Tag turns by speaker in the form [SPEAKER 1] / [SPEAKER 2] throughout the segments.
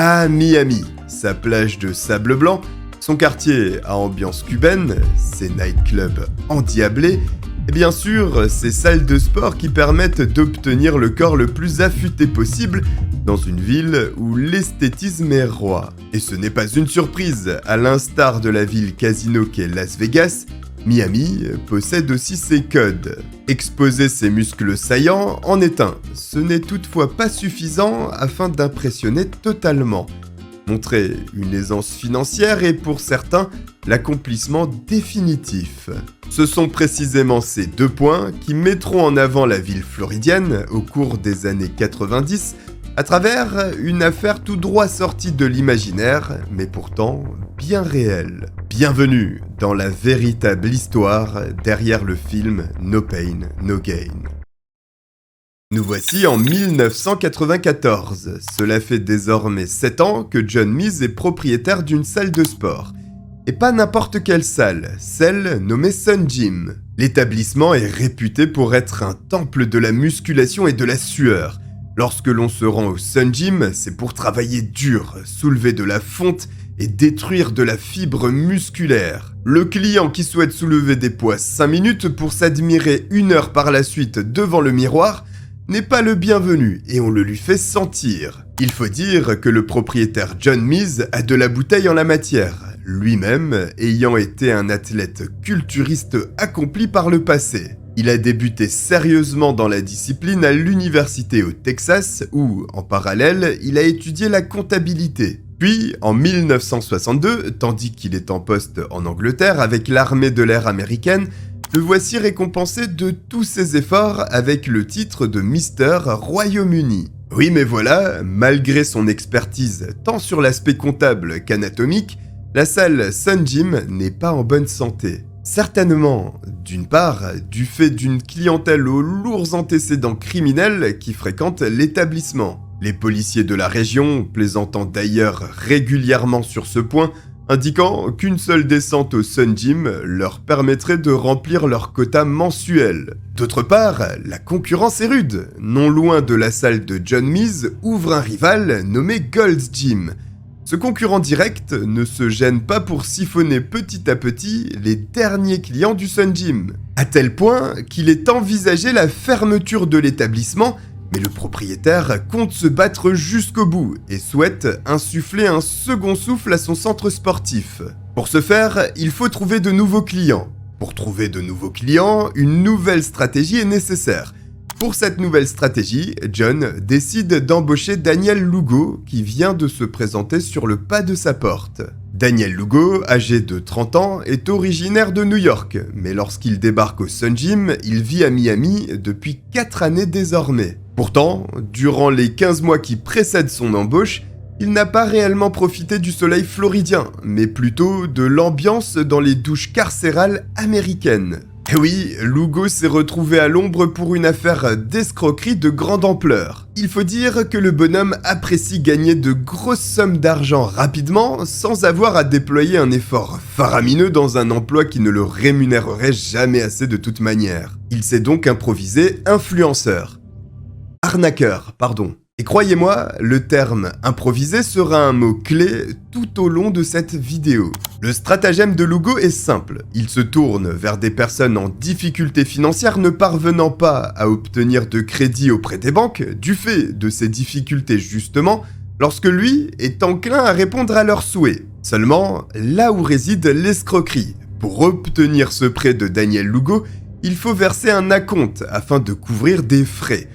[SPEAKER 1] Ah, Miami, sa plage de sable blanc, son quartier à ambiance cubaine, ses nightclubs endiablés, et bien sûr, ces salles de sport qui permettent d'obtenir le corps le plus affûté possible dans une ville où l'esthétisme est roi. Et ce n'est pas une surprise, à l'instar de la ville casino qu'est Las Vegas, Miami possède aussi ses codes. Exposer ses muscles saillants en est un. Ce n'est toutefois pas suffisant afin d'impressionner totalement. Montrer une aisance financière est pour certains l'accomplissement définitif. Ce sont précisément ces deux points qui mettront en avant la ville floridienne au cours des années 90 à travers une affaire tout droit sortie de l'imaginaire, mais pourtant bien réelle. Bienvenue dans la véritable histoire derrière le film No Pain, No Gain. Nous voici en 1994. Cela fait désormais 7 ans que John Meese est propriétaire d'une salle de sport. Et pas n'importe quelle salle, celle nommée Sun Gym. L'établissement est réputé pour être un temple de la musculation et de la sueur. Lorsque l'on se rend au Sun Gym, c'est pour travailler dur, soulever de la fonte et détruire de la fibre musculaire. Le client qui souhaite soulever des poids 5 minutes pour s'admirer 1 heure par la suite devant le miroir n'est pas le bienvenu et on le lui fait sentir. Il faut dire que le propriétaire John Meese a de la bouteille en la matière, lui-même ayant été un athlète culturiste accompli par le passé. Il a débuté sérieusement dans la discipline à l'université au Texas où, en parallèle, il a étudié la comptabilité. Puis, en 1962, tandis qu'il est en poste en Angleterre avec l'armée de l'air américaine, le voici récompensé de tous ses efforts avec le titre de Mister Royaume-Uni. Oui mais voilà, malgré son expertise tant sur l'aspect comptable qu'anatomique, la salle Sun Gym n'est pas en bonne santé. Certainement, d'une part, du fait d'une clientèle aux lourds antécédents criminels qui fréquentent l'établissement. Les policiers de la région, plaisantant d'ailleurs régulièrement sur ce point, indiquant qu'une seule descente au Sun Gym leur permettrait de remplir leur quota mensuel. D'autre part, la concurrence est rude. Non loin de la salle de John Meese ouvre un rival nommé Gold's Gym. Ce concurrent direct ne se gêne pas pour siphonner petit à petit les derniers clients du Sun Gym, à tel point qu'il est envisagé la fermeture de l'établissement, mais le propriétaire compte se battre jusqu'au bout et souhaite insuffler un second souffle à son centre sportif. Pour ce faire, il faut trouver de nouveaux clients. Pour trouver de nouveaux clients, une nouvelle stratégie est nécessaire. Pour cette nouvelle stratégie, John décide d'embaucher Daniel Lugo qui vient de se présenter sur le pas de sa porte. Daniel Lugo, âgé de 30 ans, est originaire de New York, mais lorsqu'il débarque au Sun Gym, il vit à Miami depuis 4 années désormais. Pourtant, durant les 15 mois qui précèdent son embauche, il n'a pas réellement profité du soleil floridien, mais plutôt de l'ambiance dans les douches carcérales américaines. Et oui, Lugo s'est retrouvé à l'ombre pour une affaire d'escroquerie de grande ampleur. Il faut dire que le bonhomme apprécie gagner de grosses sommes d'argent rapidement sans avoir à déployer un effort faramineux dans un emploi qui ne le rémunérerait jamais assez de toute manière. Il s'est donc improvisé influenceur. Arnaqueur, pardon. Et croyez-moi, le terme improvisé sera un mot clé tout au long de cette vidéo. Le stratagème de Lugo est simple. Il se tourne vers des personnes en difficulté financière ne parvenant pas à obtenir de crédit auprès des banques, du fait de ces difficultés justement, lorsque lui est enclin à répondre à leurs souhaits. Seulement, là où réside l'escroquerie. Pour obtenir ce prêt de Daniel Lugo, il faut verser un acompte afin de couvrir des frais.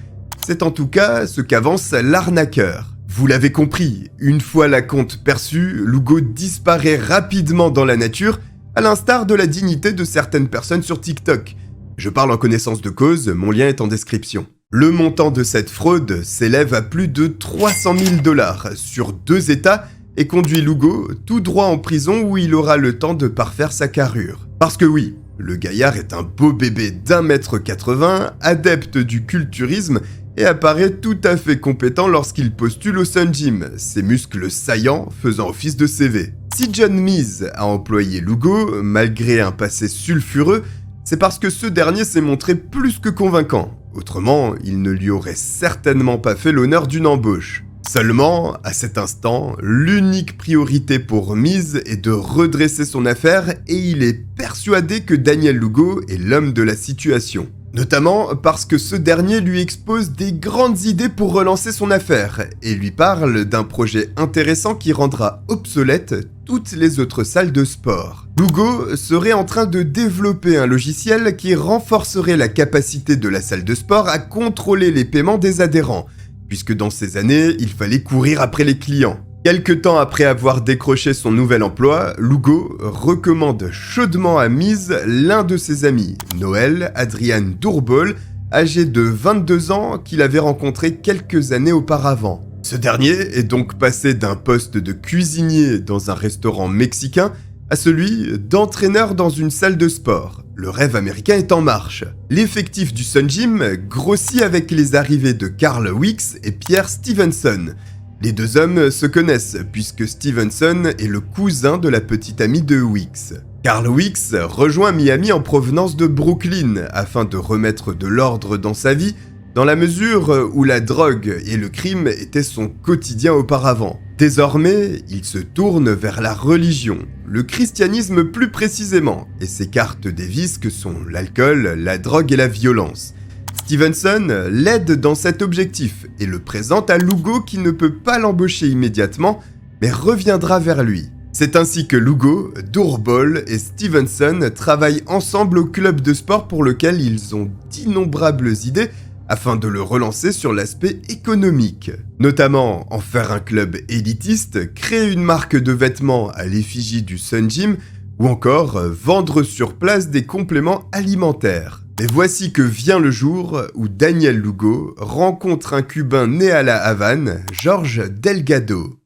[SPEAKER 1] C'est en tout cas ce qu'avance l'arnaqueur. Vous l'avez compris, une fois l'acompte perçu, Lugo disparaît rapidement dans la nature, à l'instar de la dignité de certaines personnes sur TikTok. Je parle en connaissance de cause, mon lien est en description. Le montant de cette fraude s'élève à plus de 300 000 $ sur 2 États et conduit Lugo tout droit en prison où il aura le temps de parfaire sa carrure. Parce que oui, le gaillard est un beau bébé d'1,80 m, adepte du culturisme et apparaît tout à fait compétent lorsqu'il postule au Sun Gym, ses muscles saillants faisant office de CV. Si John Meese a employé Lugo, malgré un passé sulfureux, c'est parce que ce dernier s'est montré plus que convaincant. Autrement, il ne lui aurait certainement pas fait l'honneur d'une embauche. Seulement, à cet instant, l'unique priorité pour Miz est de redresser son affaire et il est persuadé que Daniel Lugo est l'homme de la situation. Notamment parce que ce dernier lui expose des grandes idées pour relancer son affaire et lui parle d'un projet intéressant qui rendra obsolète toutes les autres salles de sport. Lugo serait en train de développer un logiciel qui renforcerait la capacité de la salle de sport à contrôler les paiements des adhérents, puisque dans ces années, il fallait courir après les clients. Quelque temps après avoir décroché son nouvel emploi, Lugo recommande chaudement à Miz l'un de ses amis, Noel Adrian Durbol, âgé de 22 ans qu'il avait rencontré quelques années auparavant. Ce dernier est donc passé d'un poste de cuisinier dans un restaurant mexicain à celui d'entraîneur dans une salle de sport. Le rêve américain est en marche. L'effectif du Sun Gym grossit avec les arrivées de Carl Weeks et Pierre Stevenson. Les deux hommes se connaissent puisque Stevenson est le cousin de la petite amie de Weeks. Carl Weeks rejoint Miami en provenance de Brooklyn afin de remettre de l'ordre dans sa vie, dans la mesure où la drogue et le crime étaient son quotidien auparavant. Désormais, il se tourne vers la religion, le christianisme plus précisément, et s'écarte des vices que sont l'alcool, la drogue et la violence. Stevenson l'aide dans cet objectif et le présente à Lugo qui ne peut pas l'embaucher immédiatement, mais reviendra vers lui. C'est ainsi que Lugo, Durbol et Stevenson travaillent ensemble au club de sport pour lequel ils ont d'innombrables idées afin de le relancer sur l'aspect économique. Notamment en faire un club élitiste, créer une marque de vêtements à l'effigie du Sun Gym ou encore vendre sur place des compléments alimentaires. Mais voici que vient le jour où Daniel Lugo rencontre un Cubain né à la Havane, Jorge Delgado.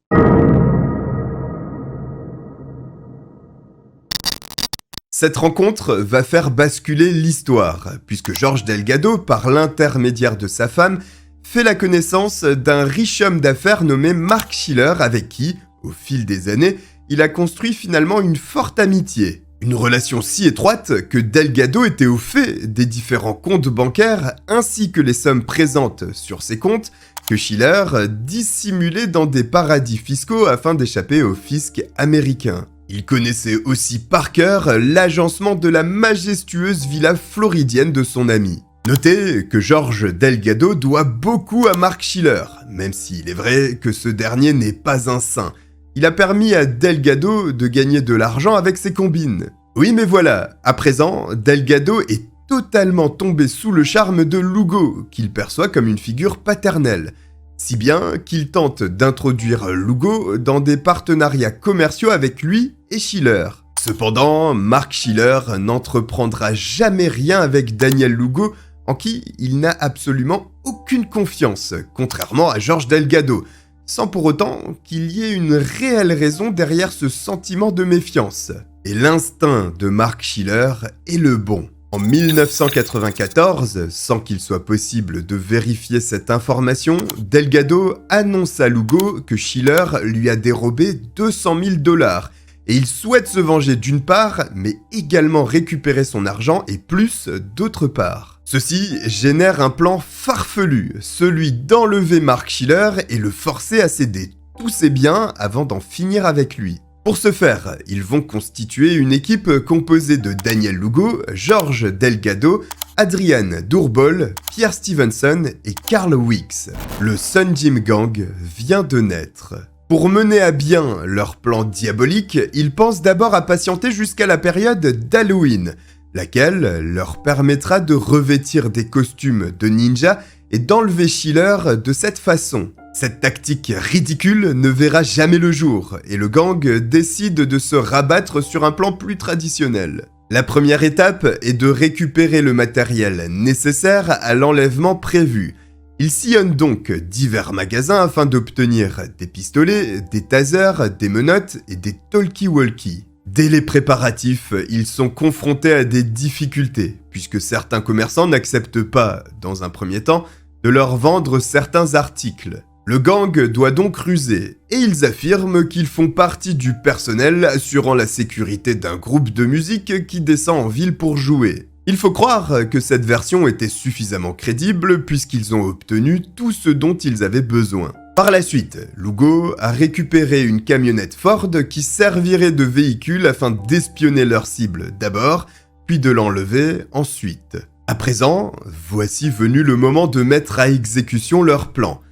[SPEAKER 1] Cette rencontre va faire basculer l'histoire, puisque Jorge Delgado, par l'intermédiaire de sa femme, fait la connaissance d'un riche homme d'affaires nommé Mark Schiller avec qui, au fil des années, il a construit finalement une forte amitié. Une relation si étroite que Delgado était au fait des différents comptes bancaires ainsi que les sommes présentes sur ces comptes que Schiller dissimulait dans des paradis fiscaux afin d'échapper au fisc américain. Il connaissait aussi par cœur l'agencement de la majestueuse villa floridienne de son ami. Notez que Jorge Delgado doit beaucoup à Mark Schiller, même s'il est vrai que ce dernier n'est pas un saint. Il a permis à Delgado de gagner de l'argent avec ses combines. Oui, mais voilà, à présent, Delgado est totalement tombé sous le charme de Lugo, qu'il perçoit comme une figure paternelle. Si bien qu'il tente d'introduire Lugo dans des partenariats commerciaux avec lui et Schiller. Cependant, Mark Schiller n'entreprendra jamais rien avec Daniel Lugo, en qui il n'a absolument aucune confiance, contrairement à Jorge Delgado, sans pour autant qu'il y ait une réelle raison derrière ce sentiment de méfiance. Et l'instinct de Mark Schiller est le bon. En 1994, sans qu'il soit possible de vérifier cette information, Delgado annonce à Lugo que Schiller lui a dérobé 200 000 $ et il souhaite se venger d'une part, mais également récupérer son argent et plus d'autre part. Ceci génère un plan farfelu, celui d'enlever Mark Schiller et le forcer à céder tous ses biens avant d'en finir avec lui. Pour ce faire, ils vont constituer une équipe composée de Daniel Lugo, Jorge Delgado, Adrian Durbol, Pierre Stevenson et Carl Weeks. Le Sun Gym Gang vient de naître. Pour mener à bien leur plan diabolique, ils pensent d'abord à patienter jusqu'à la période d'Halloween, laquelle leur permettra de revêtir des costumes de ninja et d'enlever Schiller de cette façon. Cette tactique ridicule ne verra jamais le jour, et le gang décide de se rabattre sur un plan plus traditionnel. La première étape est de récupérer le matériel nécessaire à l'enlèvement prévu. Ils sillonnent donc divers magasins afin d'obtenir des pistolets, des tasers, des menottes et des talkie-walkie. Dès les préparatifs, ils sont confrontés à des difficultés, puisque certains commerçants n'acceptent pas, dans un premier temps, de leur vendre certains articles. Le gang doit donc ruser, et ils affirment qu'ils font partie du personnel assurant la sécurité d'un groupe de musique qui descend en ville pour jouer. Il faut croire que cette version était suffisamment crédible puisqu'ils ont obtenu tout ce dont ils avaient besoin. Par la suite, Lugo a récupéré une camionnette Ford qui servirait de véhicule afin d'espionner leur cible d'abord, puis de l'enlever ensuite. À présent, voici venu le moment de mettre à exécution leur plan.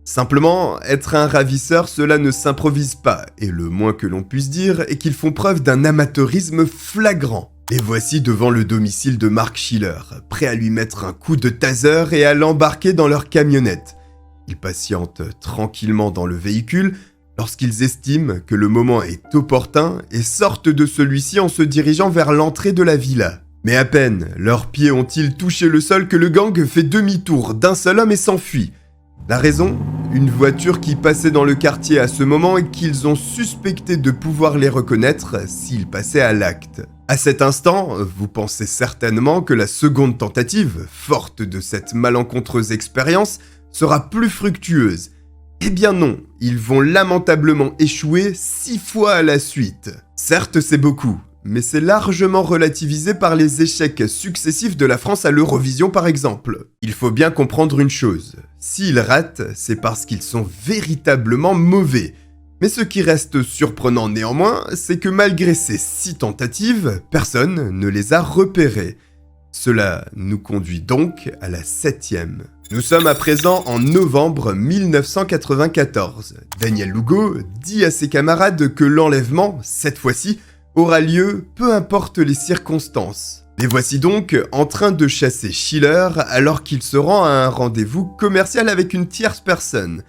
[SPEAKER 1] Simplement, être un ravisseur, cela ne s'improvise pas, et le moins que l'on puisse dire est qu'ils font preuve d'un amateurisme flagrant. Les voici devant le domicile de Mark Schiller, prêts à lui mettre un coup de taser et à l'embarquer dans leur camionnette. Ils patientent tranquillement dans le véhicule lorsqu'ils estiment que le moment est opportun et sortent de celui-ci en se dirigeant vers l'entrée de la villa. Mais à peine leurs pieds ont-ils touché le sol que le gang fait demi-tour d'un seul homme et s'enfuit. La raison ? Une voiture qui passait dans le quartier à ce moment et qu'ils ont suspecté de pouvoir les reconnaître s'ils passaient à l'acte. À cet instant, vous pensez certainement que la seconde tentative, forte de cette malencontreuse expérience, sera plus fructueuse. Eh bien non, ils vont lamentablement échouer 6 fois à la suite. Certes, c'est beaucoup, mais c'est largement relativisé par les échecs successifs de la France à l'Eurovision par exemple. Il faut bien comprendre une chose, s'ils ratent, c'est parce qu'ils sont véritablement mauvais. Mais ce qui reste surprenant néanmoins, c'est que malgré ces 6 tentatives, personne ne les a repérés. Cela nous conduit donc à la 7e. Nous sommes à présent en novembre 1994. Daniel Lugo dit à ses camarades que l'enlèvement, cette fois-ci, aura lieu peu importe les circonstances. Les voici donc en train de chasser Schiller alors qu'il se rend à un rendez-vous commercial avec une tierce personne.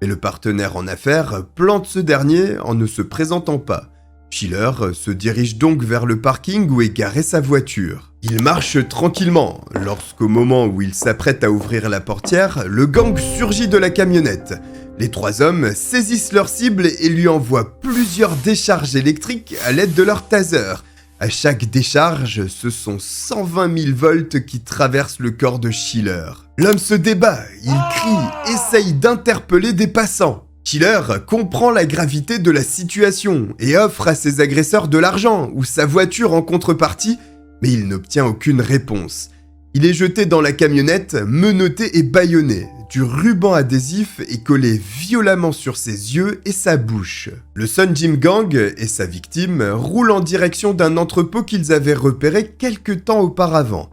[SPEAKER 1] Mais le partenaire en affaires plante ce dernier en ne se présentant pas. Schiller se dirige donc vers le parking où est garée sa voiture. Il marche tranquillement, lorsqu'au moment où il s'apprête à ouvrir la portière, le gang surgit de la camionnette. Les 3 hommes saisissent leur cible et lui envoient plusieurs décharges électriques à l'aide de leur taser. À chaque décharge, ce sont 120 000 volts qui traversent le corps de Schiller. L'homme se débat, il crie, essaye d'interpeller des passants. Schiller comprend la gravité de la situation et offre à ses agresseurs de l'argent ou sa voiture en contrepartie, mais il n'obtient aucune réponse. Il est jeté dans la camionnette, menotté et bâillonné. Du ruban adhésif est collé violemment sur ses yeux et sa bouche. Le Sun Gym Gang et sa victime roulent en direction d'un entrepôt qu'ils avaient repéré quelque temps auparavant.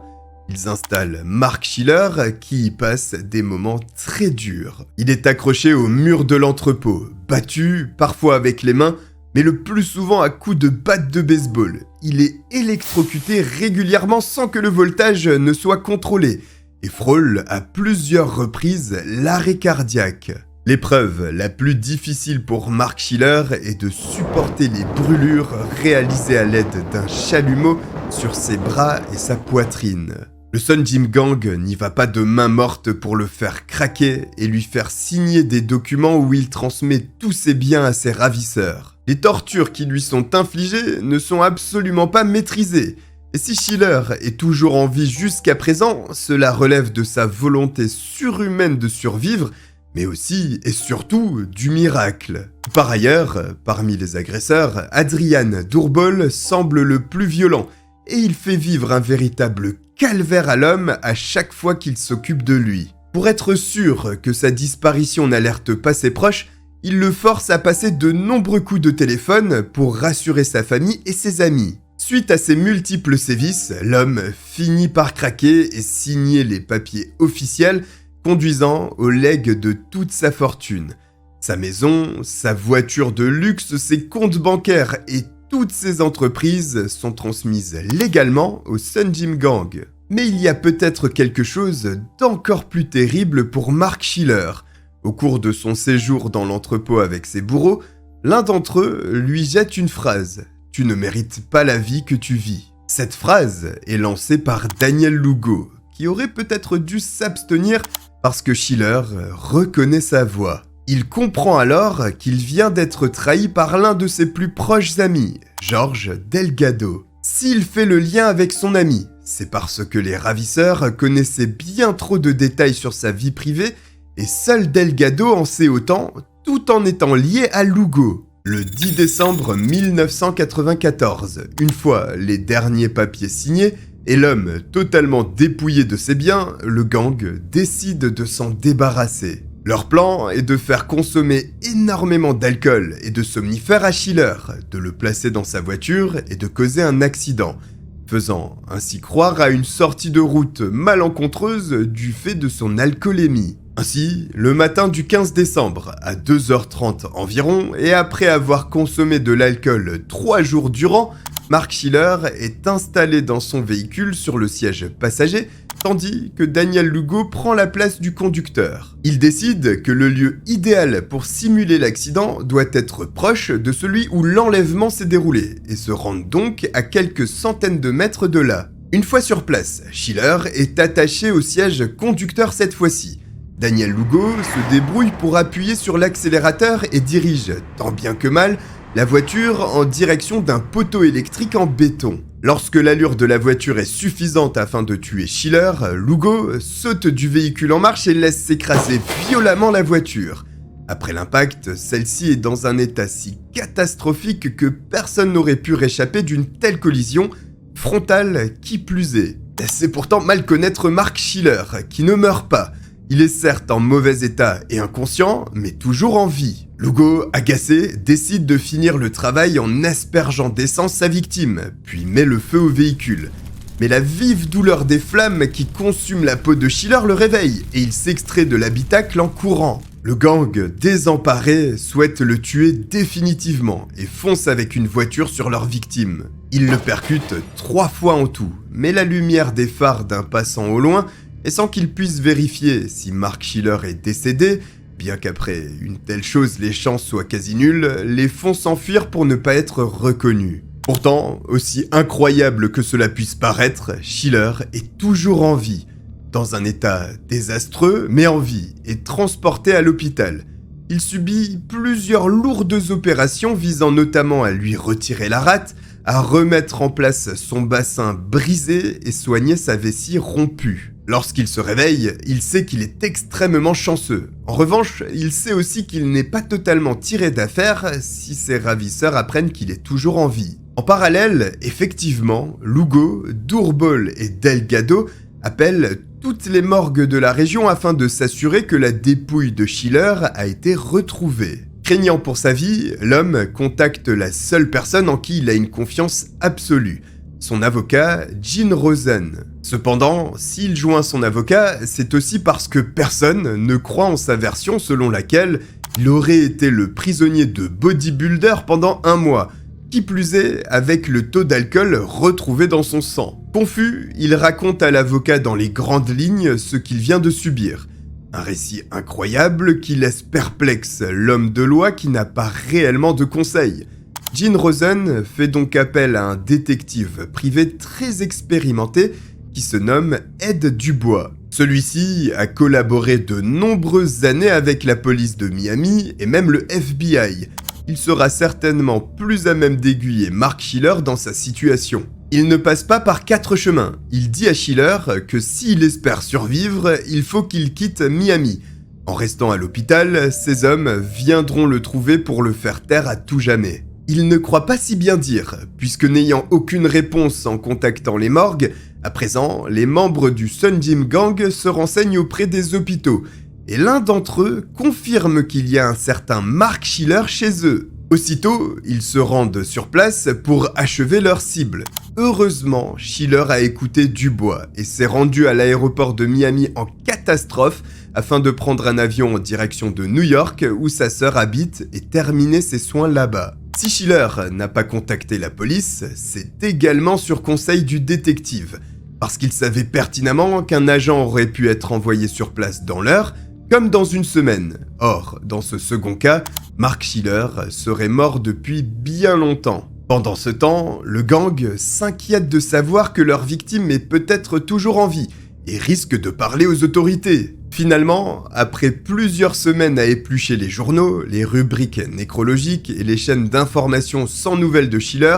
[SPEAKER 1] Ils installent Mark Schiller qui y passe des moments très durs. Il est accroché au mur de l'entrepôt, battu, parfois avec les mains, mais le plus souvent à coups de batte de baseball. Il est électrocuté régulièrement sans que le voltage ne soit contrôlé et frôle à plusieurs reprises l'arrêt cardiaque. L'épreuve la plus difficile pour Mark Schiller est de supporter les brûlures réalisées à l'aide d'un chalumeau sur ses bras et sa poitrine. Le Sun Gym Gang n'y va pas de main morte pour le faire craquer et lui faire signer des documents où il transmet tous ses biens à ses ravisseurs. Les tortures qui lui sont infligées ne sont absolument pas maîtrisées. Et si Schiller est toujours en vie jusqu'à présent, cela relève de sa volonté surhumaine de survivre, mais aussi et surtout du miracle. Par ailleurs, parmi les agresseurs, Adrian Durbol semble le plus violent, et il fait vivre un véritable calvaire à l'homme à chaque fois qu'il s'occupe de lui. Pour être sûr que sa disparition n'alerte pas ses proches, il le force à passer de nombreux coups de téléphone pour rassurer sa famille et ses amis. Suite à ces multiples sévices, l'homme finit par craquer et signer les papiers officiels conduisant au legs de toute sa fortune. Sa maison, sa voiture de luxe, ses comptes bancaires et toutes ses entreprises sont transmises légalement au Sun Gym Gang. Mais il y a peut-être quelque chose d'encore plus terrible pour Mark Schiller. Au cours de son séjour dans l'entrepôt avec ses bourreaux, l'un d'entre eux lui jette une phrase « Tu ne mérites pas la vie que tu vis ». Cette phrase est lancée par Daniel Lugo, qui aurait peut-être dû s'abstenir parce que Schiller reconnaît sa voix. Il comprend alors qu'il vient d'être trahi par l'un de ses plus proches amis, George Delgado. S'il fait le lien avec son ami, c'est parce que les ravisseurs connaissaient bien trop de détails sur sa vie privée et seul Delgado en sait autant, tout en étant lié à Lugo. Le 10 décembre 1994, une fois les derniers papiers signés et l'homme totalement dépouillé de ses biens, le gang décide de s'en débarrasser. Leur plan est de faire consommer énormément d'alcool et de somnifères à Schiller, de le placer dans sa voiture et de causer un accident, faisant ainsi croire à une sortie de route malencontreuse du fait de son alcoolémie. Ainsi, le matin du 15 décembre, à 2h30 environ, et après avoir consommé de l'alcool 3 jours durant, Mark Schiller est installé dans son véhicule sur le siège passager, tandis que Daniel Lugo prend la place du conducteur. Il décide que le lieu idéal pour simuler l'accident doit être proche de celui où l'enlèvement s'est déroulé, et se rend donc à quelques centaines de mètres de là. Une fois sur place, Schiller est attaché au siège conducteur cette fois-ci. Daniel Lugo se débrouille pour appuyer sur l'accélérateur et dirige, tant bien que mal, la voiture en direction d'un poteau électrique en béton. Lorsque l'allure de la voiture est suffisante afin de tuer Schiller, Lugo saute du véhicule en marche et laisse s'écraser violemment la voiture. Après l'impact, celle-ci est dans un état si catastrophique que personne n'aurait pu réchapper d'une telle collision, frontale qui plus est. C'est pourtant mal connaître Mark Schiller, qui ne meurt pas. Il est certes en mauvais état et inconscient, mais toujours en vie. Lugo, agacé, décide de finir le travail en aspergeant d'essence sa victime, puis met le feu au véhicule. Mais la vive douleur des flammes qui consument la peau de Schiller le réveille, et il s'extrait de l'habitacle en courant. Le gang, désemparé, souhaite le tuer définitivement et fonce avec une voiture sur leur victime. Il le percute 3 fois en tout, mais la lumière des phares d'un passant au loin, et sans qu'il puisse vérifier si Mark Schiller est décédé, bien qu'après une telle chose les chances soient quasi nulles, les font s'enfuir pour ne pas être reconnus. Pourtant, aussi incroyable que cela puisse paraître, Schiller est toujours en vie, dans un état désastreux mais en vie, et transporté à l'hôpital. Il subit plusieurs lourdes opérations visant notamment à lui retirer la rate, à remettre en place son bassin brisé et soigner sa vessie rompue. Lorsqu'il se réveille, il sait qu'il est extrêmement chanceux. En revanche, il sait aussi qu'il n'est pas totalement tiré d'affaire si ses ravisseurs apprennent qu'il est toujours en vie. En parallèle, effectivement, Lugo, Durbol et Delgado appellent toutes les morgues de la région afin de s'assurer que la dépouille de Schiller a été retrouvée. Craignant pour sa vie, l'homme contacte la seule personne en qui il a une confiance absolue, son avocat, Gene Rosen. Cependant, s'il joint son avocat, c'est aussi parce que personne ne croit en sa version selon laquelle il aurait été le prisonnier de bodybuilder pendant 1 mois, qui plus est avec le taux d'alcool retrouvé dans son sang. Confus, il raconte à l'avocat dans les grandes lignes ce qu'il vient de subir. Un récit incroyable qui laisse perplexe l'homme de loi qui n'a pas réellement de conseils. Gene Rosen fait donc appel à un détective privé très expérimenté qui se nomme Ed Dubois. Celui-ci a collaboré de nombreuses années avec la police de Miami et même le FBI. Il sera certainement plus à même d'aiguiller Mark Schiller dans sa situation. Il ne passe pas par 4 chemins. Il dit à Schiller que s'il espère survivre, il faut qu'il quitte Miami. En restant à l'hôpital, ces hommes viendront le trouver pour le faire taire à tout jamais. Il ne croit pas si bien dire, puisque n'ayant aucune réponse en contactant les morgues, à présent, les membres du Sun Gym Gang se renseignent auprès des hôpitaux, et l'un d'entre eux confirme qu'il y a un certain Mark Schiller chez eux. Aussitôt, ils se rendent sur place pour achever leur cible. Heureusement, Schiller a écouté Dubois et s'est rendu à l'aéroport de Miami en catastrophe afin de prendre un avion en direction de New York où sa sœur habite et terminer ses soins là-bas. Si Schiller n'a pas contacté la police, c'est également sur conseil du détective, parce qu'il savait pertinemment qu'un agent aurait pu être envoyé sur place dans l'heure, comme dans une semaine. Or, dans ce second cas, Mark Schiller serait mort depuis bien longtemps. Pendant ce temps, le gang s'inquiète de savoir que leur victime est peut-être toujours en vie et risque de parler aux autorités. Finalement, après plusieurs semaines à éplucher les journaux, les rubriques nécrologiques et les chaînes d'information sans nouvelles de Schiller,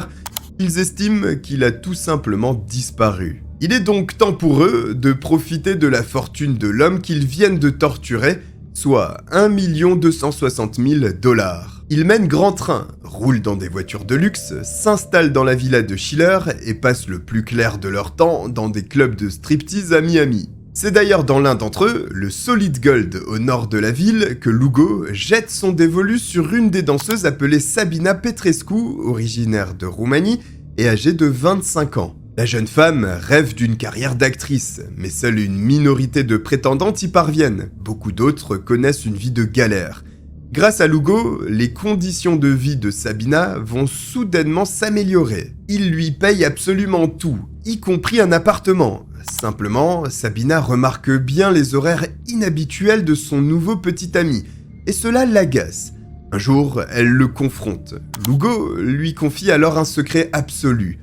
[SPEAKER 1] ils estiment qu'il a tout simplement disparu. Il est donc temps pour eux de profiter de la fortune de l'homme qu'ils viennent de torturer, soit 1 260 000 $. Ils mènent grand train, roulent dans des voitures de luxe, s'installent dans la villa de Schiller et passent le plus clair de leur temps dans des clubs de striptease à Miami. C'est d'ailleurs dans l'un d'entre eux, le Solid Gold au nord de la ville, que Lugo jette son dévolu sur une des danseuses appelée Sabina Petrescu, originaire de Roumanie et âgée de 25 ans. La jeune femme rêve d'une carrière d'actrice, mais seule une minorité de prétendantes y parviennent. Beaucoup d'autres connaissent une vie de galère. Grâce à Lugo, les conditions de vie de Sabina vont soudainement s'améliorer. Il lui paye absolument tout, y compris un appartement. Simplement, Sabina remarque bien les horaires inhabituels de son nouveau petit ami, et cela l'agace. Un jour, elle le confronte. Lugo lui confie alors un secret absolu.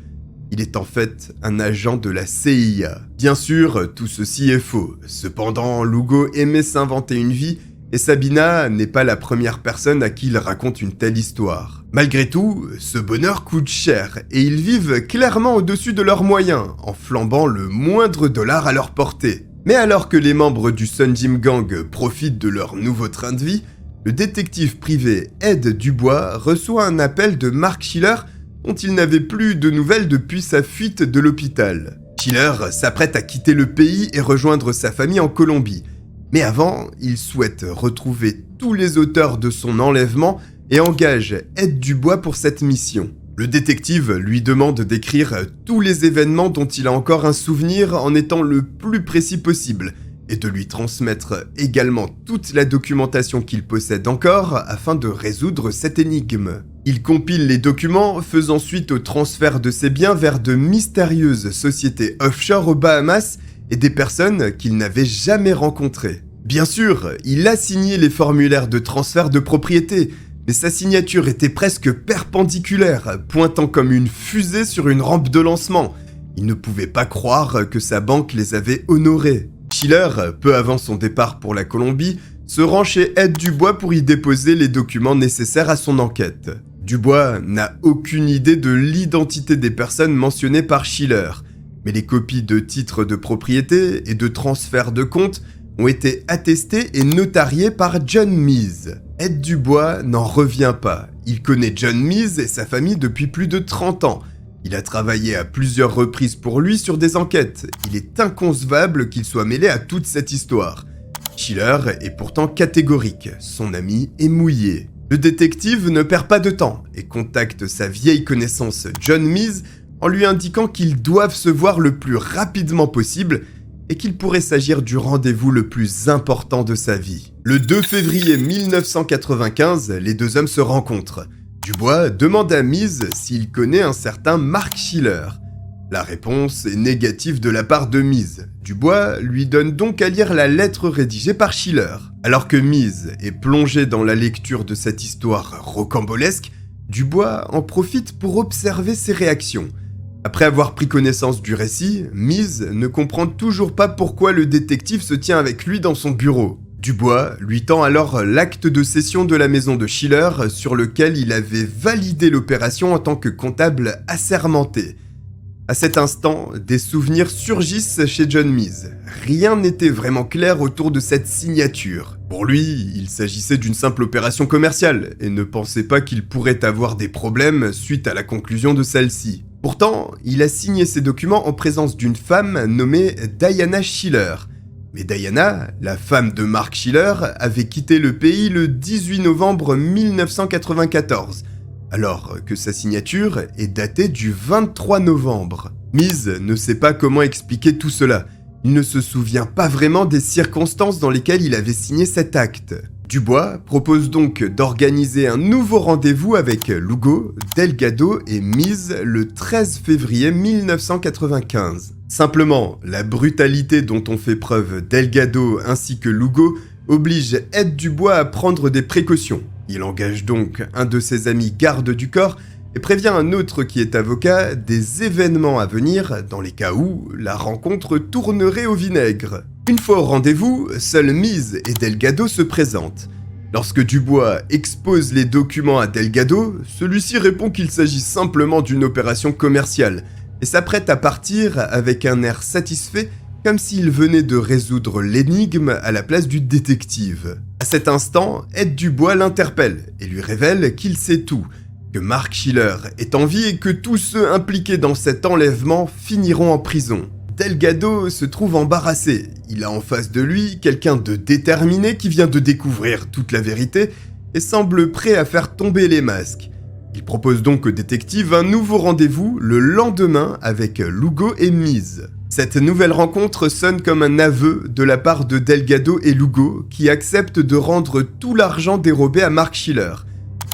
[SPEAKER 1] Il est en fait un agent de la CIA. Bien sûr, tout ceci est faux. Cependant, Lugo aimait s'inventer une vie, et Sabina n'est pas la première personne à qui il raconte une telle histoire. Malgré tout, ce bonheur coûte cher, et ils vivent clairement au-dessus de leurs moyens, en flambant le moindre dollar à leur portée. Mais alors que les membres du Sun Gym Gang profitent de leur nouveau train de vie, le détective privé Ed Dubois reçoit un appel de Mark Schiller dont il n'avait plus de nouvelles depuis sa fuite de l'hôpital. Schiller s'apprête à quitter le pays et rejoindre sa famille en Colombie. Mais avant, il souhaite retrouver tous les auteurs de son enlèvement et engage Ed Dubois pour cette mission. Le détective lui demande d'écrire tous les événements dont il a encore un souvenir en étant le plus précis possible, et de lui transmettre également toute la documentation qu'il possède encore afin de résoudre cette énigme. Il compile les documents, faisant suite au transfert de ses biens vers de mystérieuses sociétés offshore aux Bahamas et des personnes qu'il n'avait jamais rencontrées. Bien sûr, il a signé les formulaires de transfert de propriété, mais sa signature était presque perpendiculaire, pointant comme une fusée sur une rampe de lancement. Il ne pouvait pas croire que sa banque les avait honorés. Schiller, peu avant son départ pour la Colombie, se rend chez Ed Dubois pour y déposer les documents nécessaires à son enquête. Dubois n'a aucune idée de l'identité des personnes mentionnées par Schiller, mais les copies de titres de propriété et de transferts de compte ont été attestées et notariées par John Meese. Ed Dubois n'en revient pas. Il connaît John Meese et sa famille depuis plus de 30 ans. Il a travaillé à plusieurs reprises pour lui sur des enquêtes. Il est inconcevable qu'il soit mêlé à toute cette histoire. Schiller est pourtant catégorique. Son ami est mouillé. Le détective ne perd pas de temps et contacte sa vieille connaissance John Meese en lui indiquant qu'ils doivent se voir le plus rapidement possible et qu'il pourrait s'agir du rendez-vous le plus important de sa vie. Le 2 février 1995, les deux hommes se rencontrent. Dubois demande à Meese s'il connaît un certain Mark Schiller. La réponse est négative de la part de Meese. Dubois lui donne donc à lire la lettre rédigée par Schiller. Alors que Meese est plongé dans la lecture de cette histoire rocambolesque, Dubois en profite pour observer ses réactions. Après avoir pris connaissance du récit, Meese ne comprend toujours pas pourquoi le détective se tient avec lui dans son bureau. Dubois lui tend alors l'acte de cession de la maison de Schiller sur lequel il avait validé l'opération en tant que comptable assermenté. À cet instant, des souvenirs surgissent chez John Meese. Rien n'était vraiment clair autour de cette signature. Pour lui, il s'agissait d'une simple opération commerciale et ne pensait pas qu'il pourrait avoir des problèmes suite à la conclusion de celle-ci. Pourtant, il a signé ces documents en présence d'une femme nommée Diana Schiller. Mais Diana, la femme de Mark Schiller, avait quitté le pays le 18 novembre 1994, alors que sa signature est datée du 23 novembre. Meese ne sait pas comment expliquer tout cela. Il ne se souvient pas vraiment des circonstances dans lesquelles il avait signé cet acte. Dubois propose donc d'organiser un nouveau rendez-vous avec Lugo, Delgado et Meese le 13 février 1995. Simplement, la brutalité dont ont fait preuve Delgado ainsi que Lugo oblige Ed Dubois à prendre des précautions. Il engage donc un de ses amis garde du corps et prévient un autre qui est avocat des événements à venir dans les cas où la rencontre tournerait au vinaigre. Une fois au rendez-vous, seuls Meese et Delgado se présentent. Lorsque Dubois expose les documents à Delgado, celui-ci répond qu'il s'agit simplement d'une opération commerciale et s'apprête à partir avec un air satisfait comme s'il venait de résoudre l'énigme à la place du détective. À cet instant, Ed Dubois l'interpelle et lui révèle qu'il sait tout, que Mark Schiller est en vie et que tous ceux impliqués dans cet enlèvement finiront en prison. Delgado se trouve embarrassé. Il a en face de lui quelqu'un de déterminé qui vient de découvrir toute la vérité et semble prêt à faire tomber les masques. Il propose donc au détective un nouveau rendez-vous le lendemain avec Lugo et Miz. Cette nouvelle rencontre sonne comme un aveu de la part de Delgado et Lugo qui acceptent de rendre tout l'argent dérobé à Mark Schiller.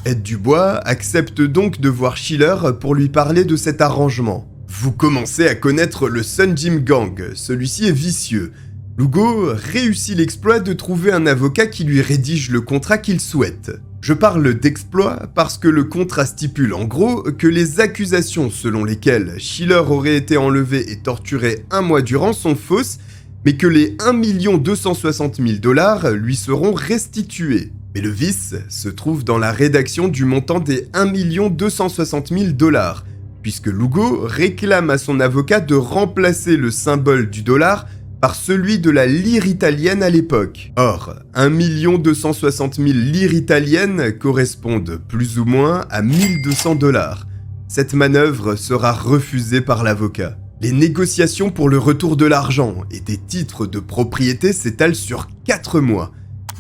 [SPEAKER 1] Ed Dubois accepte donc de voir Schiller pour lui parler de cet arrangement. Vous commencez à connaître le Sun Gym Gang, celui-ci est vicieux. Lugo réussit l'exploit de trouver un avocat qui lui rédige le contrat qu'il souhaite. Je parle d'exploit parce que le contrat stipule en gros que les accusations selon lesquelles Schiller aurait été enlevé et torturé un mois durant sont fausses, mais que les 1 260 000 $ lui seront restitués. Mais le vice se trouve dans la rédaction du montant des 1 260 000 $, puisque Lugo réclame à son avocat de remplacer le symbole du dollar par celui de la lire italienne à l'époque. Or, 1 260 000 lires italiennes correspondent plus ou moins à 1 200 $. Cette manœuvre sera refusée par l'avocat. Les négociations pour le retour de l'argent et des titres de propriété s'étalent sur 4 mois.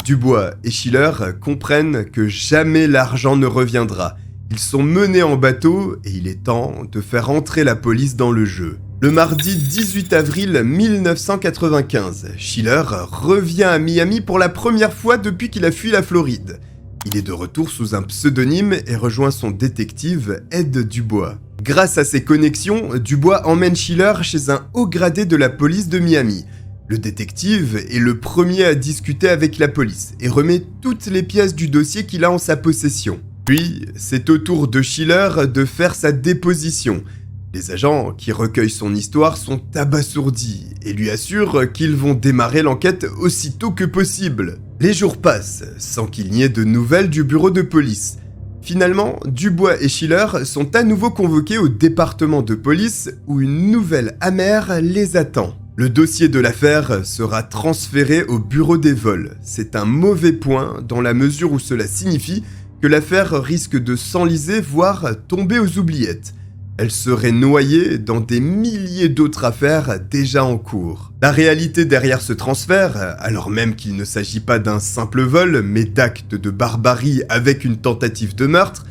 [SPEAKER 1] Dubois et Schiller comprennent que jamais l'argent ne reviendra. Ils sont menés en bateau et il est temps de faire entrer la police dans le jeu. Le mardi 18 avril 1995, Schiller revient à Miami pour la première fois depuis qu'il a fui la Floride. Il est de retour sous un pseudonyme et rejoint son détective Ed Dubois. Grâce à ses connexions, Dubois emmène Schiller chez un haut gradé de la police de Miami. Le détective est le premier à discuter avec la police et remet toutes les pièces du dossier qu'il a en sa possession. Puis, c'est au tour de Schiller de faire sa déposition. Les agents qui recueillent son histoire sont abasourdis et lui assurent qu'ils vont démarrer l'enquête aussitôt que possible. Les jours passent sans qu'il n'y ait de nouvelles du bureau de police. Finalement, Dubois et Schiller sont à nouveau convoqués au département de police où une nouvelle amère les attend. Le dossier de l'affaire sera transféré au bureau des vols. C'est un mauvais point dans la mesure où cela signifie que l'affaire risque de s'enliser, voire tomber aux oubliettes. Elle serait noyée dans des milliers d'autres affaires déjà en cours. La réalité derrière ce transfert, alors même qu'il ne s'agit pas d'un simple vol, mais d'actes de barbarie avec une tentative de meurtre,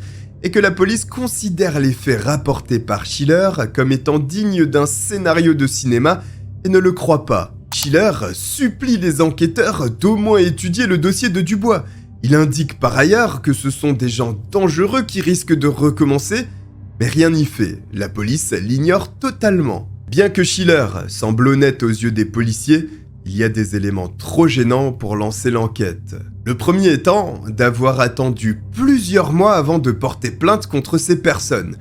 [SPEAKER 1] est que la police considère les faits rapportés par Schiller comme étant dignes d'un scénario de cinéma et ne le croit pas. Schiller supplie les enquêteurs d'au moins étudier le dossier de Dubois. Il indique par ailleurs que ce sont des gens dangereux qui risquent de recommencer, mais rien n'y fait, la police l'ignore totalement. Bien que Schiller semble honnête aux yeux des policiers, il y a des éléments trop gênants pour lancer l'enquête. Le premier étant d'avoir attendu plusieurs mois avant de porter plainte contre ces personnes.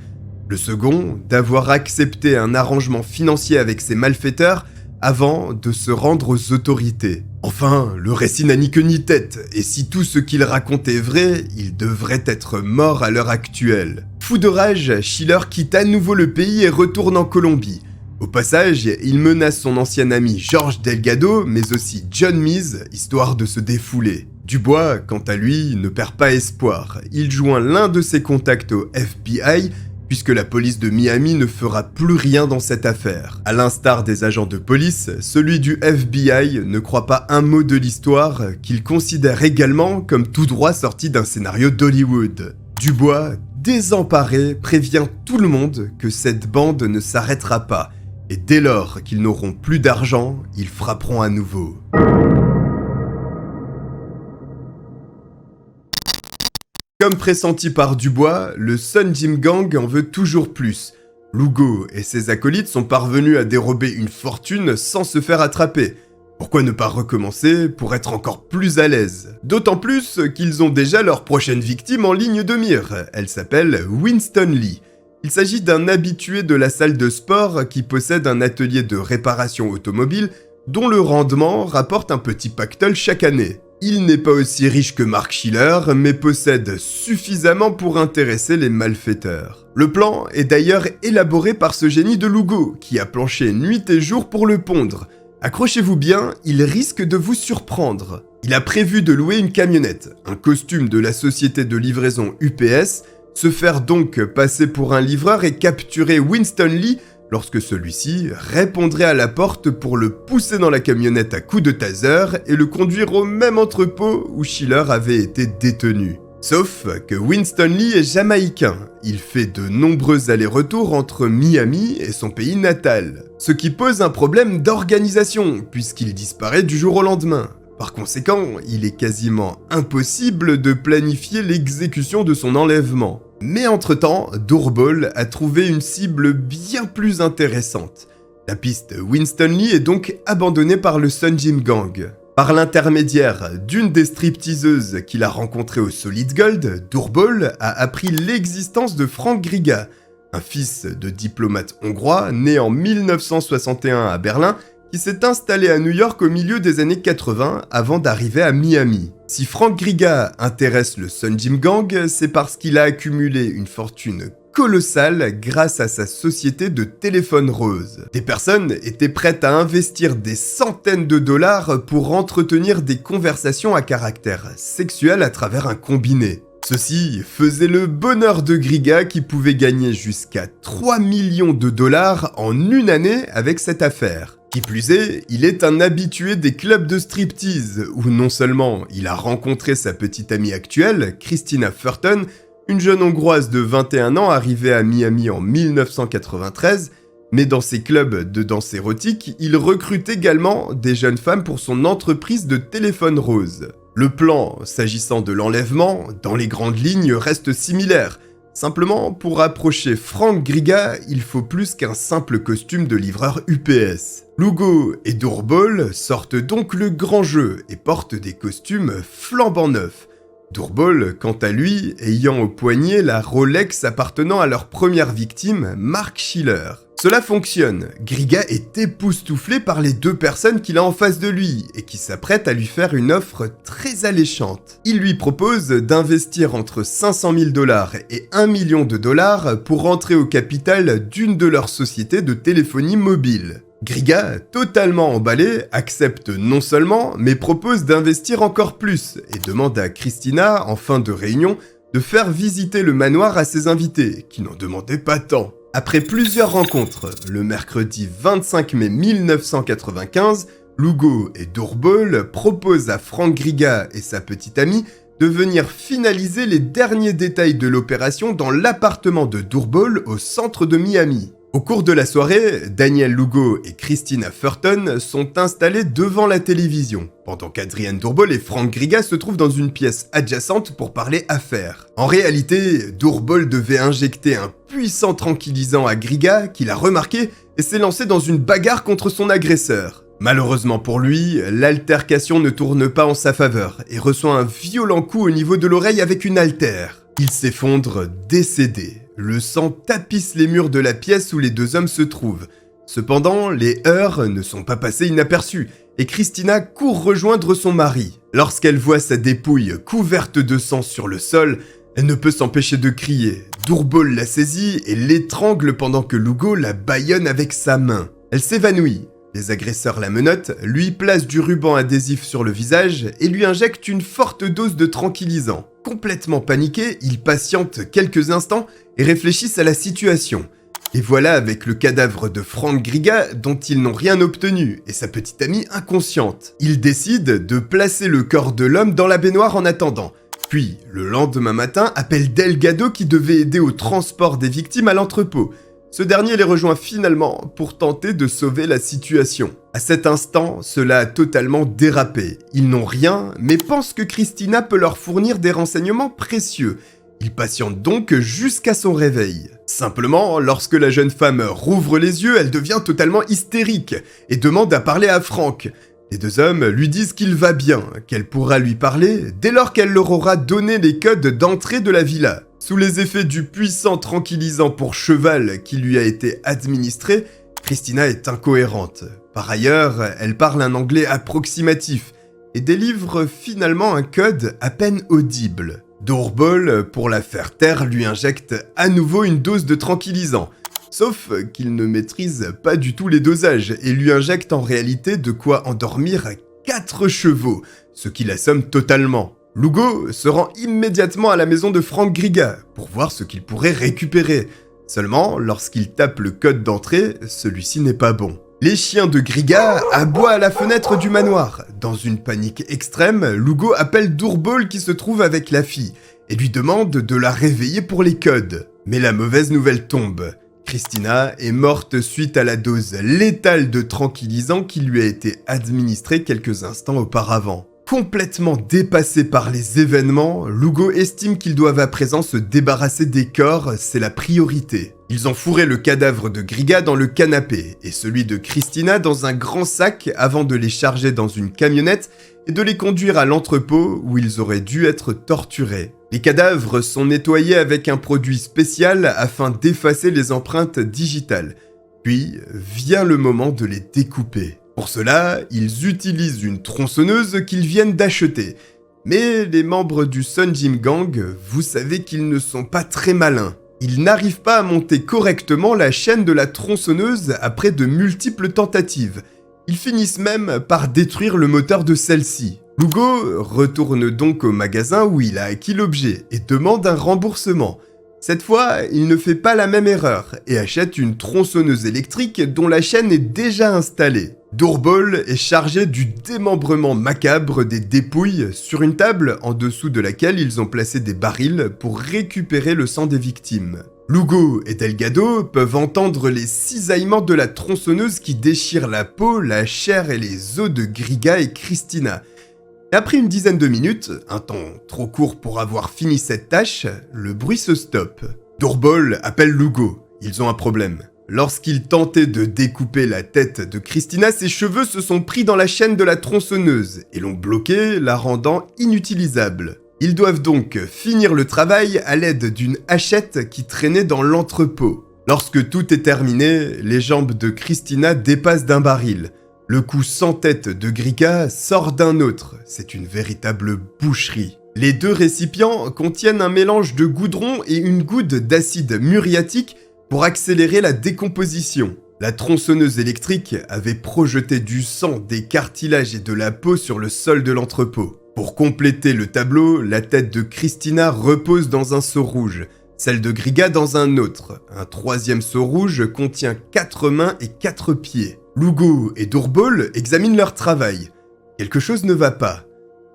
[SPEAKER 1] Le second, d'avoir accepté un arrangement financier avec ces malfaiteurs avant de se rendre aux autorités. Enfin, le récit n'a ni queue ni tête, et si tout ce qu'il raconte est vrai, il devrait être mort à l'heure actuelle. Fou de rage, Schiller quitte à nouveau le pays et retourne en Colombie. Au passage, il menace son ancien ami George Delgado, mais aussi John Miz, histoire de se défouler. Dubois, quant à lui, ne perd pas espoir. Il joint l'un de ses contacts au FBI, puisque la police de Miami ne fera plus rien dans cette affaire. À l'instar des agents de police, celui du FBI ne croit pas un mot de l'histoire, qu'il considère également comme tout droit sorti d'un scénario d'Hollywood. Dubois, désemparé, prévient tout le monde que cette bande ne s'arrêtera pas, et dès lors qu'ils n'auront plus d'argent, ils frapperont à nouveau. Comme pressenti par Dubois, le Sun Gym Gang en veut toujours plus. Lugo et ses acolytes sont parvenus à dérober une fortune sans se faire attraper. Pourquoi ne pas recommencer pour être encore plus à l'aise? D'autant plus qu'ils ont déjà leur prochaine victime en ligne de mire. Elle s'appelle Winston Lee. Il s'agit d'un habitué de la salle de sport qui possède un atelier de réparation automobile dont le rendement rapporte un petit pactole chaque année. Il n'est pas aussi riche que Mark Schiller, mais possède suffisamment pour intéresser les malfaiteurs. Le plan est d'ailleurs élaboré par ce génie de Lugo, qui a planché nuit et jour pour le pondre. Accrochez-vous bien, il risque de vous surprendre. Il a prévu de louer une camionnette, un costume de la société de livraison UPS, se faire donc passer pour un livreur et capturer Winston Lee lorsque celui-ci répondrait à la porte pour le pousser dans la camionnette à coups de taser et le conduire au même entrepôt où Schiller avait été détenu. Sauf que Winston Lee est jamaïcain, il fait de nombreux allers-retours entre Miami et son pays natal, ce qui pose un problème d'organisation puisqu'il disparaît du jour au lendemain. Par conséquent, il est quasiment impossible de planifier l'exécution de son enlèvement. Mais entre-temps, Doorbal a trouvé une cible bien plus intéressante. La piste Winston Lee est donc abandonnée par le Sun Gym Gang. Par l'intermédiaire d'une des stripteaseuses qu'il a rencontrées au Solid Gold, Doorbal a appris l'existence de Frank Griga, un fils de diplomate hongrois né en 1961 à Berlin, qui s'est installé à New York au milieu des années 80 avant d'arriver à Miami. Si Frank Griga intéresse le Sun Gym Gang, c'est parce qu'il a accumulé une fortune colossale grâce à sa société de téléphone rose. Des personnes étaient prêtes à investir des centaines de dollars pour entretenir des conversations à caractère sexuel à travers un combiné. Ceci faisait le bonheur de Griga qui pouvait gagner jusqu'à 3 millions de dollars en une année avec cette affaire. Qui plus est, il est un habitué des clubs de striptease, où non seulement il a rencontré sa petite amie actuelle, Christina Furton, une jeune hongroise de 21 ans arrivée à Miami en 1993, mais dans ses clubs de danse érotique, il recrute également des jeunes femmes pour son entreprise de téléphone rose. Le plan, s'agissant de l'enlèvement, dans les grandes lignes, reste similaire. Simplement, pour approcher Frank Griga, il faut plus qu'un simple costume de livreur UPS. Lugo et Doorbal sortent donc le grand jeu et portent des costumes flambant neufs. Doorbal, quant à lui, ayant au poignet la Rolex appartenant à leur première victime, Mark Schiller. Cela fonctionne, Griga est époustouflé par les deux personnes qu'il a en face de lui et qui s'apprêtent à lui faire une offre très alléchante. Il lui propose d'investir entre 500 000 $ et 1 million de dollars pour rentrer au capital d'une de leurs sociétés de téléphonie mobile. Griga, totalement emballé, accepte non seulement, mais propose d'investir encore plus et demande à Christina, en fin de réunion, de faire visiter le manoir à ses invités, qui n'en demandaient pas tant. Après plusieurs rencontres, le mercredi 25 mai 1995, Lugo et Doorbal proposent à Frank Griga et sa petite amie de venir finaliser les derniers détails de l'opération dans l'appartement de Doorbal au centre de Miami. Au cours de la soirée, Daniel Lugo et Christina Furton sont installés devant la télévision, pendant qu'Adrian Doorbal et Frank Griga se trouvent dans une pièce adjacente pour parler affaires. En réalité, Doorbal devait injecter un puissant tranquillisant à Griga, qu'il a remarqué, et s'est lancé dans une bagarre contre son agresseur. Malheureusement pour lui, l'altercation ne tourne pas en sa faveur, et reçoit un violent coup au niveau de l'oreille avec une haltère. Il s'effondre décédé. Le sang tapisse les murs de la pièce où les deux hommes se trouvent. Cependant, les heurts ne sont pas passés inaperçus, et Christina court rejoindre son mari. Lorsqu'elle voit sa dépouille couverte de sang sur le sol, elle ne peut s'empêcher de crier. Doorbal la saisit et l'étrangle pendant que Lugo la bâillonne avec sa main. Elle s'évanouit. Les agresseurs la menottent, lui placent du ruban adhésif sur le visage et lui injectent une forte dose de tranquillisant. Complètement paniqués, ils patientent quelques instants et réfléchissent à la situation. Et voilà avec le cadavre de Frank Griga dont ils n'ont rien obtenu et sa petite amie inconsciente. Ils décident de placer le corps de l'homme dans la baignoire en attendant. Puis, le lendemain matin, appellent Delgado qui devait aider au transport des victimes à l'entrepôt. Ce dernier les rejoint finalement pour tenter de sauver la situation. À cet instant, cela a totalement dérapé. Ils n'ont rien, mais pensent que Christina peut leur fournir des renseignements précieux. Ils patientent donc jusqu'à son réveil. Simplement, lorsque la jeune femme rouvre les yeux, elle devient totalement hystérique et demande à parler à Frank. Les deux hommes lui disent qu'il va bien, qu'elle pourra lui parler dès lors qu'elle leur aura donné les codes d'entrée de la villa. Sous les effets du puissant tranquillisant pour cheval qui lui a été administré, Christina est incohérente. Par ailleurs, elle parle un anglais approximatif et délivre finalement un code à peine audible. Doorbal, pour la faire taire, lui injecte à nouveau une dose de tranquillisant. Sauf qu'il ne maîtrise pas du tout les dosages et lui injecte en réalité de quoi endormir 4 chevaux, ce qui l'assomme totalement. Lugo se rend immédiatement à la maison de Frank Griga pour voir ce qu'il pourrait récupérer. Seulement, lorsqu'il tape le code d'entrée, celui-ci n'est pas bon. Les chiens de Griga aboient à la fenêtre du manoir. Dans une panique extrême, Lugo appelle Dourbol qui se trouve avec la fille et lui demande de la réveiller pour les codes. Mais la mauvaise nouvelle tombe. Christina est morte suite à la dose létale de tranquillisant qui lui a été administrée quelques instants auparavant. Complètement dépassé par les événements, Lugo estime qu'ils doivent à présent se débarrasser des corps, c'est la priorité. Ils ont fourré le cadavre de Griga dans le canapé et celui de Christina dans un grand sac avant de les charger dans une camionnette et de les conduire à l'entrepôt où ils auraient dû être torturés. Les cadavres sont nettoyés avec un produit spécial afin d'effacer les empreintes digitales. Puis vient le moment de les découper. Pour cela, ils utilisent une tronçonneuse qu'ils viennent d'acheter. Mais les membres du Sun Gym Gang, vous savez qu'ils ne sont pas très malins. Ils n'arrivent pas à monter correctement la chaîne de la tronçonneuse après de multiples tentatives. Ils finissent même par détruire le moteur de celle-ci. Lugo retourne donc au magasin où il a acquis l'objet et demande un remboursement. Cette fois, il ne fait pas la même erreur et achète une tronçonneuse électrique dont la chaîne est déjà installée. Dourbol est chargé du démembrement macabre des dépouilles sur une table en dessous de laquelle ils ont placé des barils pour récupérer le sang des victimes. Lugo et Delgado peuvent entendre les cisaillements de la tronçonneuse qui déchire la peau, la chair et les os de Griga et Christina. Et après une dizaine de minutes, un temps trop court pour avoir fini cette tâche, le bruit se stoppe. Dourbol appelle Lugo, ils ont un problème. Lorsqu'il tentait de découper la tête de Christina, ses cheveux se sont pris dans la chaîne de la tronçonneuse et l'ont bloquée, la rendant inutilisable. Ils doivent donc finir le travail à l'aide d'une hachette qui traînait dans l'entrepôt. Lorsque tout est terminé, les jambes de Christina dépassent d'un baril. Le cou sans tête de Griga sort d'un autre. C'est une véritable boucherie. Les deux récipients contiennent un mélange de goudron et une goutte d'acide muriatique pour accélérer la décomposition. La tronçonneuse électrique avait projeté du sang, des cartilages et de la peau sur le sol de l'entrepôt. Pour compléter le tableau, la tête de Christina repose dans un seau rouge, celle de Griga dans un autre. Un troisième seau rouge contient 4 mains et 4 pieds. Lugo et Dourbol examinent leur travail. Quelque chose ne va pas.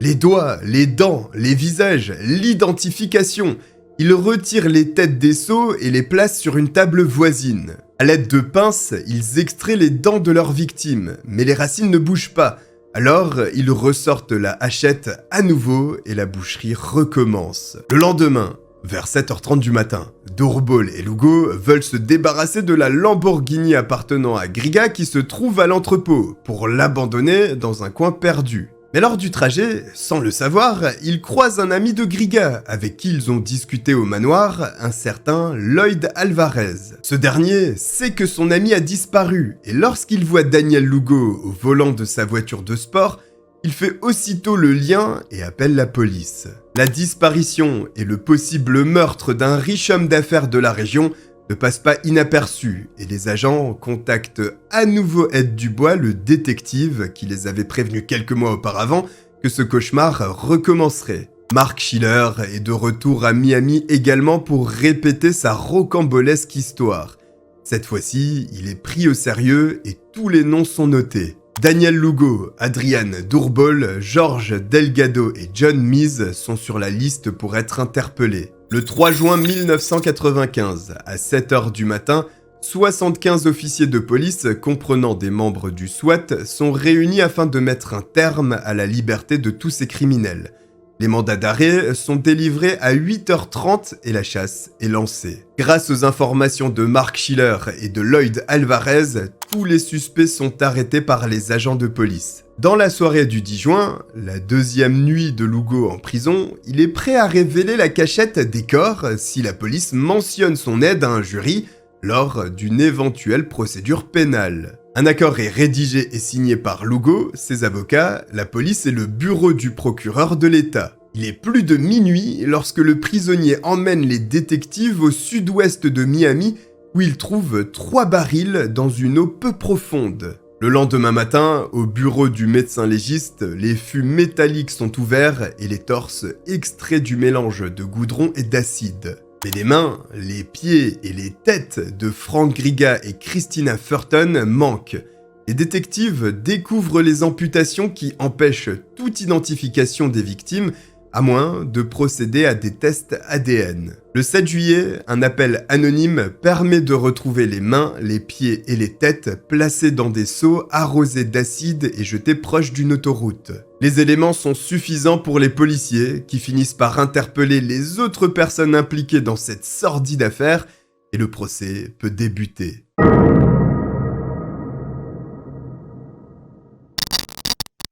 [SPEAKER 1] Les doigts, les dents, les visages, l'identification. Ils retirent les têtes des seaux et les placent sur une table voisine. À l'aide de pinces, ils extraient les dents de leurs victimes, mais les racines ne bougent pas. Alors, ils ressortent la hachette à nouveau et la boucherie recommence. Le lendemain, vers 7h30 du matin, Dourbol et Lugo veulent se débarrasser de la Lamborghini appartenant à Griga qui se trouve à l'entrepôt pour l'abandonner dans un coin perdu. Mais lors du trajet, sans le savoir, ils croisent un ami de Griga avec qui ils ont discuté au manoir, un certain Lloyd Alvarez. Ce dernier sait que son ami a disparu et lorsqu'il voit Daniel Lugo au volant de sa voiture de sport, il fait aussitôt le lien et appelle la police. La disparition et le possible meurtre d'un riche homme d'affaires de la région ne passent pas inaperçus et les agents contactent à nouveau Ed Dubois, le détective qui les avait prévenus quelques mois auparavant que ce cauchemar recommencerait. Mark Schiller est de retour à Miami également pour répéter sa rocambolesque histoire. Cette fois-ci, il est pris au sérieux et tous les noms sont notés. Daniel Lugo, Adrian Dourbol, George Delgado et John Meese sont sur la liste pour être interpellés. Le 3 juin 1995, à 7h du matin, 75 officiers de police, comprenant des membres du SWAT, sont réunis afin de mettre un terme à la liberté de tous ces criminels. Les mandats d'arrêt sont délivrés à 8h30 et la chasse est lancée. Grâce aux informations de Mark Schiller et de Lloyd Alvarez, tous les suspects sont arrêtés par les agents de police. Dans la soirée du 10 juin, la deuxième nuit de Lugo en prison, il est prêt à révéler la cachette des corps si la police mentionne son aide à un jury lors d'une éventuelle procédure pénale. Un accord est rédigé et signé par Lugo, ses avocats, la police et le bureau du procureur de l'État. Il est plus de minuit lorsque le prisonnier emmène les détectives au sud-ouest de Miami où il trouve 3 barils dans une eau peu profonde. Le lendemain matin, au bureau du médecin légiste, les fûts métalliques sont ouverts et les torses extraits du mélange de goudron et d'acide. Mais les mains, les pieds et les têtes de Frank Griga et Christina Furton manquent. Les détectives découvrent les amputations qui empêchent toute identification des victimes, à moins de procéder à des tests ADN. Le 7 juillet, un appel anonyme permet de retrouver les mains, les pieds et les têtes placés dans des seaux arrosés d'acide et jetés proche d'une autoroute. Les éléments sont suffisants pour les policiers, qui finissent par interpeller les autres personnes impliquées dans cette sordide affaire, et le procès peut débuter.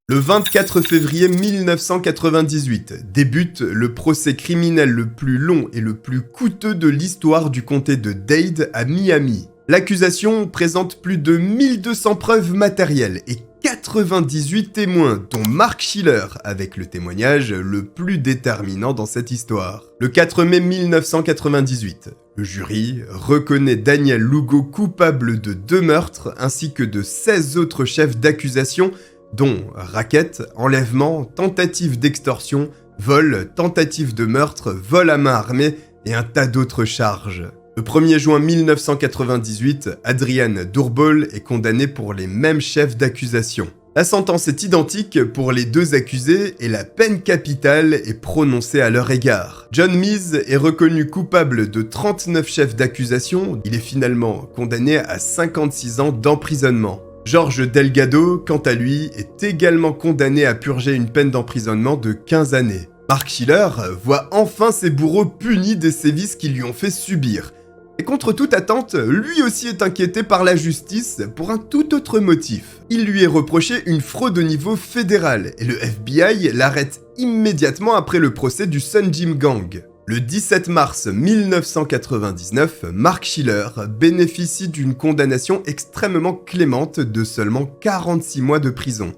[SPEAKER 1] Le 24 février 1998 débute le procès criminel le plus long et le plus coûteux de l'histoire du comté de Dade à Miami. L'accusation présente plus de 1200 preuves matérielles et 98 témoins, dont Mark Schiller, avec le témoignage le plus déterminant dans cette histoire. Le 4 mai 1998, le jury reconnaît Daniel Lugo coupable de 2 meurtres ainsi que de 16 autres chefs d'accusation dont racket, enlèvement, tentative d'extorsion, vol, tentative de meurtre, vol à main armée et un tas d'autres charges. Le 1er juin 1998, Adrian Durbol est condamné pour les mêmes chefs d'accusation. La sentence est identique pour les 2 accusés et la peine capitale est prononcée à leur égard. John Meese est reconnu coupable de 39 chefs d'accusation, il est finalement condamné à 56 ans d'emprisonnement. George Delgado, quant à lui, est également condamné à purger une peine d'emprisonnement de 15 années. Mark Schiller voit enfin ses bourreaux punis des sévices qu'ils lui ont fait subir. Et contre toute attente, lui aussi est inquiété par la justice pour un tout autre motif. Il lui est reproché une fraude au niveau fédéral et le FBI l'arrête immédiatement après le procès du Sun Gym Gang. Le 17 mars 1999, Mark Schiller bénéficie d'une condamnation extrêmement clémente de seulement 46 mois de prison,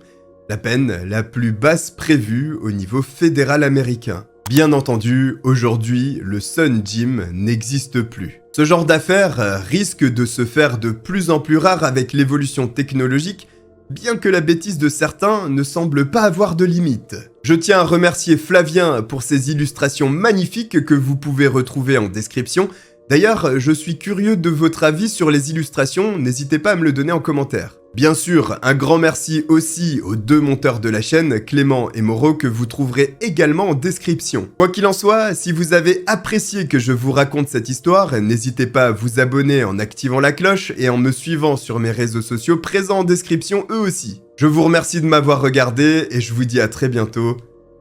[SPEAKER 1] la peine la plus basse prévue au niveau fédéral américain. Bien entendu, aujourd'hui, le Sun Gym n'existe plus. Ce genre d'affaires risque de se faire de plus en plus rare avec l'évolution technologique, bien que la bêtise de certains ne semble pas avoir de limite. Je tiens à remercier Flavien pour ses illustrations magnifiques que vous pouvez retrouver en description. D'ailleurs, je suis curieux de votre avis sur les illustrations, n'hésitez pas à me le donner en commentaire. Bien sûr, un grand merci aussi aux 2 monteurs de la chaîne, Clément et Moreau, que vous trouverez également en description. Quoi qu'il en soit, si vous avez apprécié que je vous raconte cette histoire, n'hésitez pas à vous abonner en activant la cloche et en me suivant sur mes réseaux sociaux présents en description eux aussi. Je vous remercie de m'avoir regardé et je vous dis à très bientôt.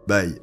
[SPEAKER 1] Bye.